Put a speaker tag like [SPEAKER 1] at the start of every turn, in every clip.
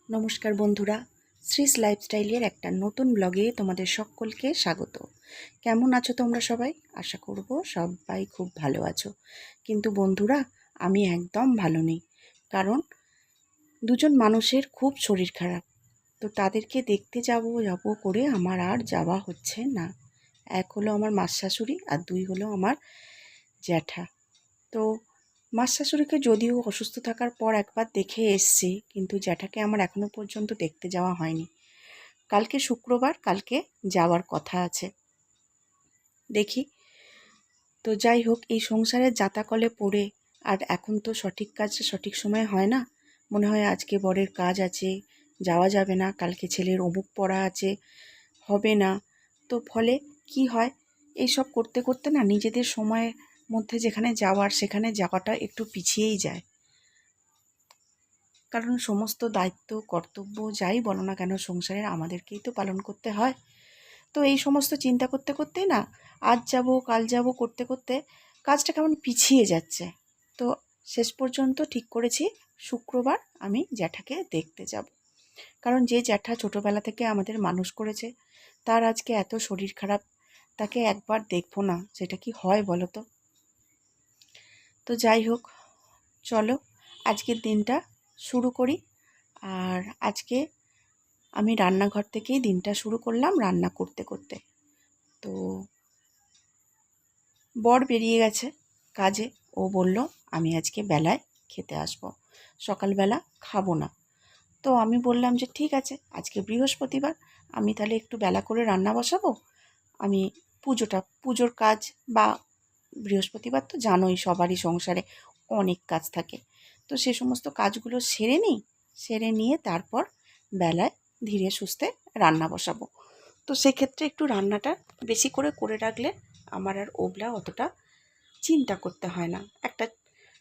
[SPEAKER 1] নমস্কার বন্ধুরা, শ্রীস লাইফস্টাইলের একটা নতুন ব্লগে তোমাদের সকলকে স্বাগত। কেমন আছো তোমরা সবাই? আশা করব সবাই খুব ভালো আছো। কিন্তু বন্ধুরা, আমি একদম ভালো নেই। কারণ দুজন মানুষের খুব শরীর খারাপ। তো তাদেরকে দেখতে যাব করে আমার আর যাওয়া হচ্ছে না। এক হলো আমার মাসশাশুড়ি আর দুই হলো আমার জ্যাঠা। তো মাসশাশুড়িকে যদিও অসুস্থ থাকার পর একবার দেখে এসছি, কিন্তু জ্যাঠাকে আমার এখনো পর্যন্ত দেখতে যাওয়া হয়নি। কালকে শুক্রবার, কালকে যাওয়ার কথা আছে, দেখি। তো যাই হোক, এই সংসারের জাতাকলে পড়ে আর এখন তো সঠিক কাজটা সঠিক সময় হয় না। মনে হয় আজকে বরের কাজ আছে, যাওয়া যাবে না, কালকে ছেলের অমুক পড়া আছে, হবে না। তো ফলে কি হয়, এইসব করতে করতে না নিজেদের সময়ের মধ্যে যেখানে যাওয়ার সেখানে যাওয়াটা একটু পিছিয়েই যায়। কারণ সমস্ত দায়িত্ব কর্তব্য যাই বলো না কেন সংসারের আমাদেরকেই তো পালন করতে হয়। তো এই সমস্ত চিন্তা করতে করতেই না আজ যাব কাল যাব করতে করতে কাজটা কেমন পিছিয়ে যাচ্ছে। তো শেষ পর্যন্ত ঠিক করেছি শুক্রবার আমি জ্যাঠাকে দেখতে যাব। কারণ যে জ্যাঠা ছোটোবেলা থেকে আমাদের মানুষ করেছে, তার আজকে এত শরীর খারাপ, তাকে একবার দেখবো না সেটা কি হয় বলো তো? তো যাই হোক, চলো আজকের দিনটা শুরু করি। আর আজকে আমি রান্নাঘর থেকেই দিনটা শুরু করলাম, রান্না করতে করতে। তো বর বেরিয়ে গেছে কাজে। ও বলল আমি আজকে বেলায় খেতে আসব, সকালবেলা খাবো না। তো আমি বললাম যে ঠিক আছে, আজকে বৃহস্পতিবার, আমি তাহলে একটু বেলা করে রান্না বসাবো। আমি পুজোর কাজ, বা বৃহস্পতিবার তো জানোই সবারই সংসারে অনেক কাজ থাকে, তো সে সমস্ত কাজগুলো সেরে নিই। সেরে নিয়ে তারপর বেলায় ধীরে সুস্থে রান্না বসাবো। তো সেক্ষেত্রে একটু রান্নাটা বেশি করে করে রাখলে আমার আর ওবলা অতটা চিন্তা করতে হয় না। একটা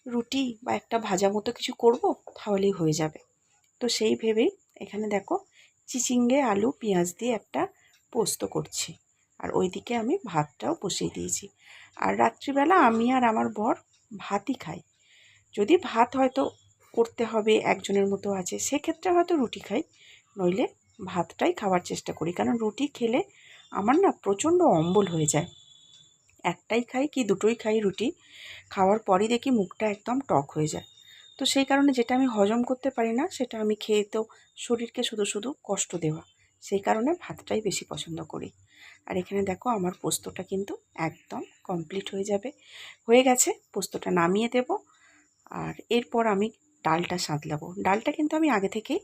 [SPEAKER 1] রুটি বা একটা ভাজা মতো কিছু করব, তাহলেই হয়ে যাবে। তো সেই ভেবেই এখানে দেখো চিচিঙ্গে আলু পেঁয়াজ দিয়ে একটা পোস্ত করছি। আর ওইদিকে আমি ভাতটাও বসিয়ে দিয়েছি। আর রাত্রিবেলা আমি আর আমার বর ভাতই খাই। যদি ভাত হয়তো করতে হবে, একজনের মতো আছে, সেক্ষেত্রে হয়তো রুটি খাই, নইলে ভাতটাই খাওয়ার চেষ্টা করি। কারণ রুটি খেলে আমার না প্রচণ্ড অম্বল হয়ে যায়। একটাই খাই কি দুটোই খাই রুটি, খাওয়ার পরই দেখি মুখটা একদম টক হয়ে যায়। তো সেই কারণে যেটা আমি হজম করতে পারি না সেটা আমি খেয়ে তো শরীরকে শুধু শুধু কষ্ট দেওয়া, সেই কারণে ভাতটাই বেশি পছন্দ করি। আর এখানে দেখো আমার পোস্তটা কিন্তু একদম কমপ্লিট হয়ে গেছে। পোস্তটা নামিয়ে দেব। আর এরপর আমি ডালটা সাঁতলাবো। ডালটা কিন্তু আমি আগে থেকেই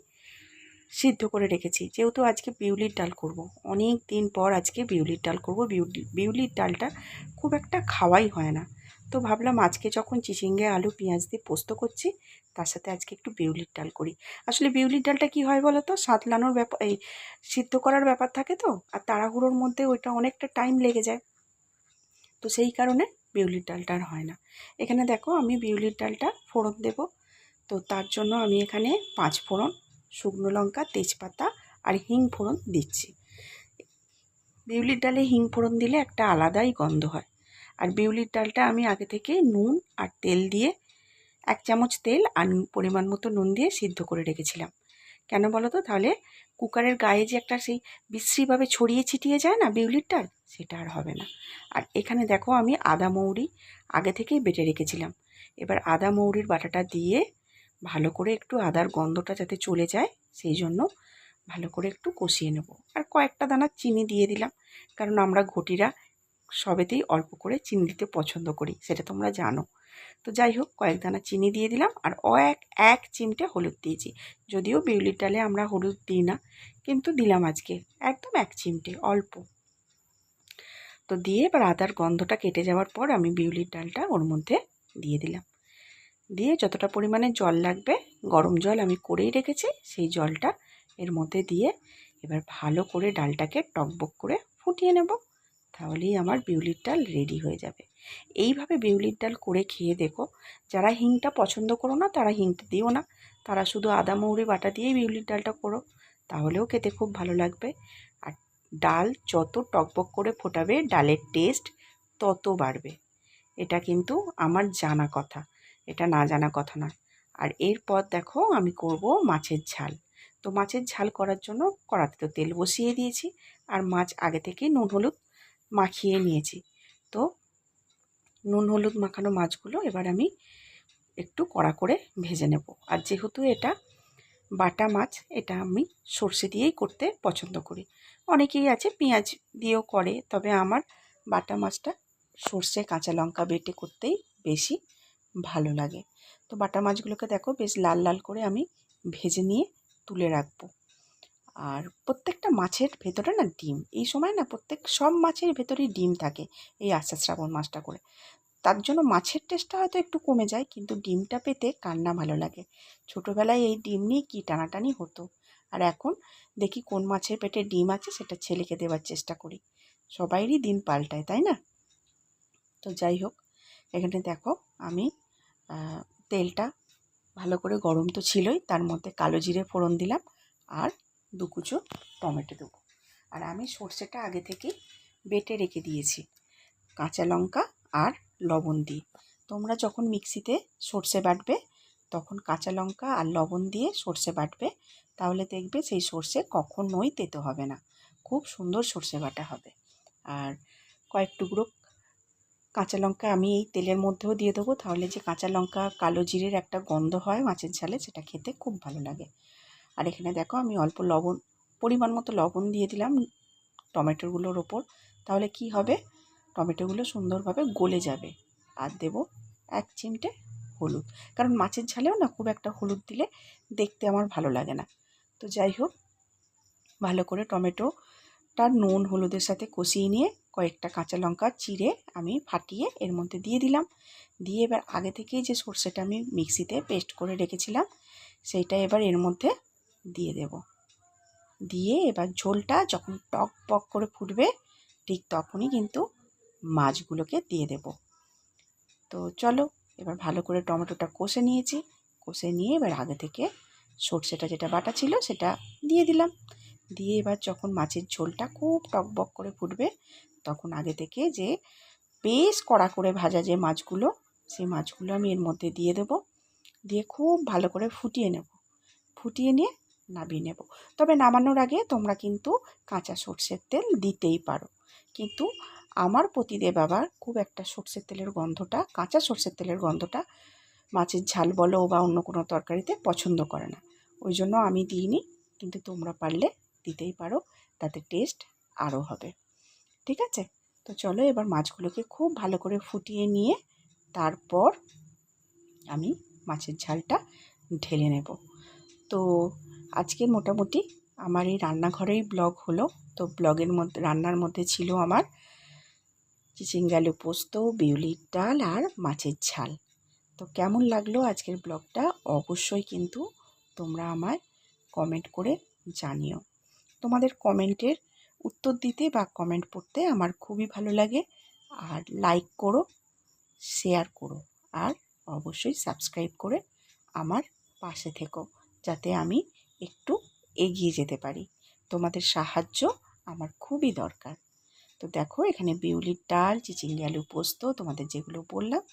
[SPEAKER 1] সিদ্ধ করে রেখেছি, যেহেতু আজকে বিউলির ডাল করব। অনেক দিন পর আজকে বিউলির ডাল করব। বিউলির ডালটা খুব একটা খাওয়াই হয় না। তো ভাবলাম আজকে যখন চিচিঙ্গে আলু পেঁয়াজ দিয়ে পোস্ত করছি, তার সাথে আজকে একটু বিউলির ডাল করি। আসলে বিউলির ডালটা কি হয় বলো তো, সাঁতলানোর ব্যাপার, এই সিদ্ধ করার ব্যাপার থাকে তো, আর তাড়াহুড়োর মধ্যে ওইটা অনেকটা টাইম লেগে যায়। তো সেই কারণে বিউলির ডালটা আর হয় না। এখানে দেখো আমি বিউলির ডালটা ফোড়ন দেব। তো তার জন্য আমি এখানে 5 ফোড়ন, শুকনো লঙ্কা, তেজপাতা আর হিং ফোড়ন দিচ্ছি। বিউলির ডালে হিং ফোড়ন দিলে একটা আলাদাই গন্ধ হয়। আর বিউলির ডালটা আমি আগে থেকে নুন আর তেল দিয়ে, 1 চামচ তেল আর পরিমাণ মতো নুন দিয়ে সিদ্ধ করে রেখেছিলাম। কেন বলো তো, তাহলে কুকারের গায়ে যে একটা সেই বিশ্রীভাবে ছড়িয়ে ছিটিয়ে যায় না বিউলির ডাল, সেটা আর হবে না। আর এখানে দেখো আমি আদা মৌরি আগে থেকেই বেটে রেখেছিলাম। এবার আদা মৌরির বাটাটা দিয়ে ভালো করে একটু আদার গন্ধটা যাতে চলে যায়, সেই জন্য ভালো করে একটু কষিয়ে নেব। আর কয়েকটা দানা চিনি দিয়ে দিলাম, কারণ আমরা ঘটিরা সবেতেই অল্প করে চিনি দিতে পছন্দ করি, সেটা তোমরা জানো। তো যাই হোক, কয়েক দানা চিনি দিয়ে দিলাম। আর এক চিমটে হলুদ দিয়েছি। যদিও বিউলির ডালে আমরা হলুদ দিই না, কিন্তু দিলাম আজকে একদম 1 চিমটে, অল্প। তো দিয়ে এবার আদার গন্ধটা কেটে যাওয়ার পর আমি বিউলির ডালটা ওর মধ্যে দিয়ে দিলাম। দিয়ে যতটা পরিমাণে জল লাগবে, গরম জল আমি করেই রেখেছি, সেই জলটা এর মধ্যে দিয়ে এবার ভালো করে ডালটাকে টকবক করে ফুটিয়ে নেব। তাহলেই আমার বিউলির ডাল রেডি হয়ে যাবে। এইভাবে বিউলির ডাল করে খেয়ে দেখো। যারা হিংটা পছন্দ করো না তারা হিংটা দিও না, তারা শুধু আদা মৌরি বাটা দিয়েই বিউলির ডালটা করো, তাহলেও খেতে খুব ভালো লাগবে। আর ডাল যত টকবক করে ফোটাবে, ডালের টেস্ট তত বাড়বে। এটা কিন্তু আমার জানা কথা, এটা না জানা কথা নয়। আর এরপর দেখো আমি করব মাছের ঝাল। তো মাছের ঝাল করার জন্য কড়াতে তো তেল বসিয়ে দিয়েছি, আর মাছ আগে থেকেই নুন হলুদ মাখিয়ে নিয়েছি। তো নুন হলুদ মাখানো মাছগুলো এবার আমি একটু কড়া করে ভেজে নেব। আর যেহেতু এটা বাটা মাছ, এটা আমি সর্ষে দিয়েই করতে পছন্দ করি। অনেকেই আছে পেঁয়াজ দিয়েও করে, তবে আমার বাটা মাছটা সর্ষে কাঁচা লঙ্কা বেটে করতেই বেশি ভালো লাগে। তো বাটা মাছগুলোকে দেখো বেশ লাল লাল করে আমি ভেজে নিয়ে তুলে রাখবো। আর প্রত্যেকটা মাছের ভেতরে না ডিম, এই সময় না সব মাছের ভেতরেই ডিম থাকে এই আষাঢ় শ্রাবণ মাসটা করে। তার জন্য মাছের টেস্টটা হয়তো একটু কমে যায়, কিন্তু ডিমটা পেতে কার না ভালো লাগে। ছোটোবেলায় এই ডিম নিয়ে কী টানাটানি হতো, আর এখন দেখি কোন মাছের পেটে ডিম আছে সেটা ছেলেকে দেওয়ার চেষ্টা করি। সবাইরই দিন পাল্টায়, তাই না? তো যাই হোক, এখানে দেখো আমি তেলটা ভালো করে গরম তো ছিলই, তার মধ্যে কালো জিরে ফোড়ন দিলাম আর 2 কুচো টমেটো দেবো। আর আমি সর্ষেটা আগে থেকেই বেটে রেখে দিয়েছি কাঁচা লঙ্কা আর লবণ দিয়ে। তোমরা যখন মিক্সিতে সর্ষে বাটবে তখন কাঁচা লঙ্কা আর লবণ দিয়ে সর্ষে বাটবে, তাহলে দেখবে সেই সর্ষে কখনোই তেতো হবে না, খুব সুন্দর সর্ষে বাটা হবে। আর কয়েক টুকরো কাঁচা লঙ্কা আমি এই তেলের মধ্যেও দিয়ে দেবো, তাহলে যে কাঁচা লঙ্কা কালো জিরের একটা গন্ধ হয় মাছের ঝালে, সেটা খেতে খুব ভালো লাগে। আর এখানে দেখো আমি অল্প লবণ, পরিমাণ মতো লবণ দিয়ে দিলাম টমেটোগুলোর ওপর, তাহলে কি হবে, টমেটোগুলো সুন্দরভাবে গলে যাবে। আর দেব 1 চিমটে হলুদ, কারণ মাছের ঝালেও না খুব একটা হলুদ দিলে দেখতে আমার ভালো লাগে না। তো যাই হোক, ভালো করে টমেটোটা নুন হলুদের সাথে কষিয়ে নিয়ে কয়েকটা কাঁচা লঙ্কা চিড়ে আমি ফাটিয়ে এর মধ্যে দিয়ে দিলাম। দিয়ে এবার আগে থেকেই যে সর্ষেটা আমি মিক্সিতে পেস্ট করে রেখেছিলাম সেইটা এবার এর মধ্যে দিয়ে দেব। দিয়ে এবার ঝোলটা যখন টক বক করে ফুটবে ঠিক তখনই কিন্তু মাছগুলোকে দিয়ে দেব। তো চলো, এবার ভালো করে টমেটোটা কষে নিয়েছি, কষে নিয়ে এবার আগে থেকে সর্ষেটা যেটা বাটা ছিল সেটা দিয়ে দিলাম। দিয়ে এবার যখন মাছের ঝোলটা খুব টকবক করে ফুটবে তখন আগে থেকে যে বেশ কড়া করে ভাজা যে মাছগুলো, সেই মাছগুলো আমি এর মধ্যে দিয়ে দেবো। দিয়ে খুব ভালো করে ফুটিয়ে নেব, ফুটিয়ে নিয়ে নামিয়ে নেব। তবে নামানোর আগে তোমরা কিন্তু কাঁচা সর্ষের তেল দিতেই পারো, কিন্তু আমার পতিদেব আবার খুব একটা সর্ষের তেলের গন্ধটা, কাঁচা সর্ষের তেলের গন্ধটা মাছের ঝাল বলো বা অন্য কোনো তরকারিতে পছন্দ করে না, ওই জন্য আমি দিইনি। কিন্তু তোমরা পারলে দিতেই পারো, তাতে টেস্ট আরও হবে। ঠিক আছে? তো চলো এবার মাছগুলোকে খুব ভালো করে ফুটিয়ে নিয়ে তারপর আমি মাছের ঝালটা ঢেলে নেব। তো আজকে মোটামুটি আমার এই রান্নাঘরেই ব্লগ হলো। তো ব্লগের মধ্যে, রান্নার মধ্যে ছিল আমার চিচিঙ্গা আলু পোস্ত, বিউলির ডাল আর মাছের ঝাল। তো কেমন লাগলো আজকের ব্লগটা অবশ্যই কিন্তু তোমরা আমায় কমেন্ট করে জানিও। তোমাদের কমেন্টের উত্তর দিতে বা কমেন্ট পড়তে আমার খুবই ভালো লাগে। আর লাইক করো, শেয়ার করো, আর অবশ্যই সাবস্ক্রাইব করে আমার পাশে থেকো, যাতে আমি একটু এগিয়ে যেতে পারি। তোমাদের সাহায্য আমার খুবই দরকার। তো দেখো এখানে বিউলির ডাল, চিচিঙ্গা আলু পোস্ত, তোমাদের যেগুলো বললাম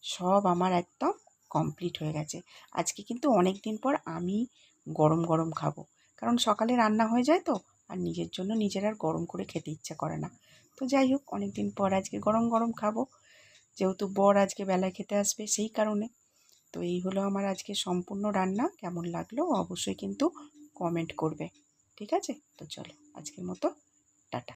[SPEAKER 1] সব আমার একদম কমপ্লিট হয়ে গেছে। আজকে কিন্তু অনেক দিন পর আমি গরম গরম খাবো, কারণ সকালে রান্না হয়ে যায় তো, আর নিজের জন্য নিজের আর গরম করে খেতে ইচ্ছা করে না। তো যাই হোক, অনেক দিন পর আজকে গরম গরম খাবো, যেহেতু বর আজকে বেলায় খেতে আসবে সেই কারণে। তো এই হলো আমার আজকে সম্পূর্ণ রান্না। কেমন লাগলো অবশ্যই কিন্তু কমেন্ট করবে। ঠিক আছে? তো চলো আজকের মতো